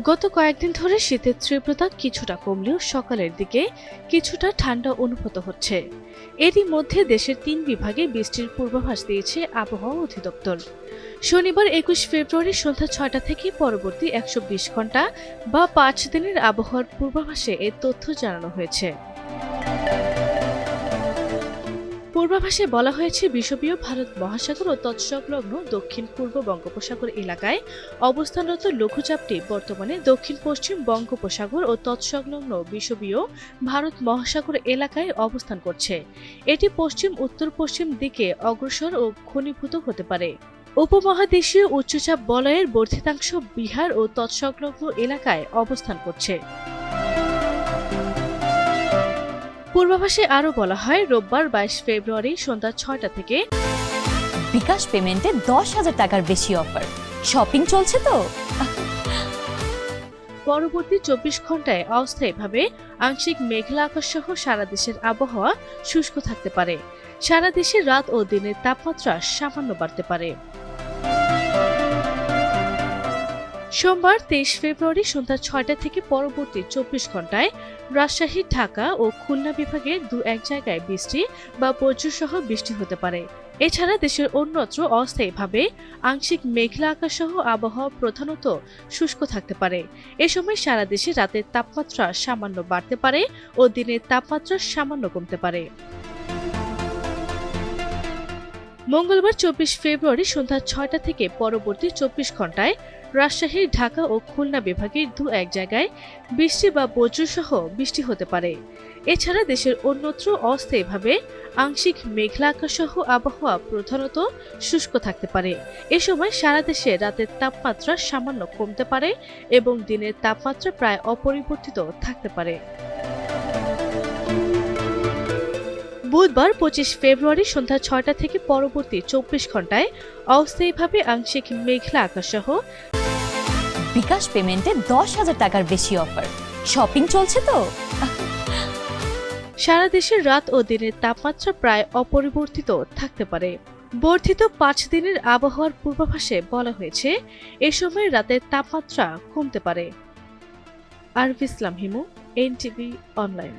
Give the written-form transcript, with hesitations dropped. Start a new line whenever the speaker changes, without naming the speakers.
গত কয়েকদিন ধরে শীতের তীব্রতা কিছুটা কমলেও সকালের দিকে কিছুটা ঠান্ডা অনুভূত হচ্ছে। এরই মধ্যে দেশের ৩ বিভাগে বৃষ্টির পূর্বাভাস দিয়েছে আবহাওয়া অধিদপ্তর। শনিবার ২১ ফেব্রুয়ারি সন্ধ্যা ৬টা থেকে পরবর্তী ১২০ ঘন্টা বা ৫ দিনের আবহাওয়ার পূর্বাভাসে এ তথ্য জানানো হয়েছে। পূর্বাভাসে বলা হয়েছে, বিষুবীয় ভারত মহাসাগর ও তৎসংলগ্ন দক্ষিণ পূর্ব বঙ্গোপসাগর এলাকায় অবস্থানরত লঘুচাপটি বর্তমানে দক্ষিণ পশ্চিম বঙ্গোপসাগর ও তৎসংলগ্ন বিষুবীয় ভারত মহাসাগর এলাকায় অবস্থান করছে। এটি পশ্চিম উত্তর পশ্চিম দিকে অগ্রসর ও ঘনীভূত হতে পারে। উপমহাদেশীয় উচ্চচাপ বলয়ের বর্ধিতাংশ বিহার ও তৎসংলগ্ন এলাকায় অবস্থান করছে। পূর্বাভাসে আরও বলা হয়, রোববার ২২ ফেব্রুয়ারি সন্ধ্যা ৬টা থেকে
বিকাশ পেমেন্টে ১০,০০০ টাকার বেশি অফার। শপিং চলছে তো।
পরবর্তী ২৪ ঘন্টায় অস্থায়ীভাবে আংশিক মেঘলা আকাশ সহ সারা দেশের আবহাওয়া শুষ্ক থাকতে পারে। সারা দেশে রাত ও দিনের তাপমাত্রা সামান্য বাড়তে পারে। সোমবার ২৩ ফেব্রুয়ারি সন্ধ্যা ৬টা থেকে পরবর্তী ২৪ ঘন্টায় রাজশাহী, ঢাকা ও খুলনা বিভাগে দু-এক জায়গায় বৃষ্টি বা বজ্রসহ বৃষ্টি হতে পারে। এছাড়া দেশের অন্যত্র অস্থায়ীভাবে আংশিক মেঘলা আকাশ সহ আবহাওয়া প্রধানত শুষ্ক থাকতে পারে। এ সময় সারা দেশে রাতের তাপমাত্রা সামান্য বাড়তে পারে ও দিনের তাপমাত্রা সামান্য কমতে পারে। মঙ্গলবার ২৪ ফেব্রুয়ারি সন্ধ্যা ৬টা থেকে পরবর্তী ২৪ ঘন্টায় রাজশাহী, ঢাকা ও খুলনা বিভাগের দু-এক জায়গায় বৃষ্টি বা বজ্রসহ বৃষ্টি হতে পারে। এছাড়া দেশের অন্যত্র অস্থায়ীভাবে আংশিক মেঘলা আকাশ সহ আবহাওয়া প্রধানত শুষ্ক থাকতে পারে। এ সময় সারা দেশে রাতের তাপমাত্রা সামান্য কমতে পারে এবং দিনের তাপমাত্রা প্রায় অপরিবর্তিত থাকতে পারে। বুধবার ২৫ ফেব্রুয়ারি সন্ধ্যা ৬টা থেকে পরবর্তী ২৪ ঘন্টায় অস্থায়ীভাবে আংশিক মেঘলা আকাশ সহ
বিকাশ পেমেন্টে ১০,০০০ টাকার বেশি অফার। শপিং চলছে তো।
সারা দেশের রাত ও দিনের তাপমাত্রা প্রায় অপরিবর্তিত থাকতে পারে। বর্ধিত ৫ দিনের আবহাওয়ার পূর্বাভাসে বলা হয়েছে, এ সময় রাতের তাপমাত্রা কমতে পারে। আরভি ইসলাম হিমু, এনটিভি অনলাইন।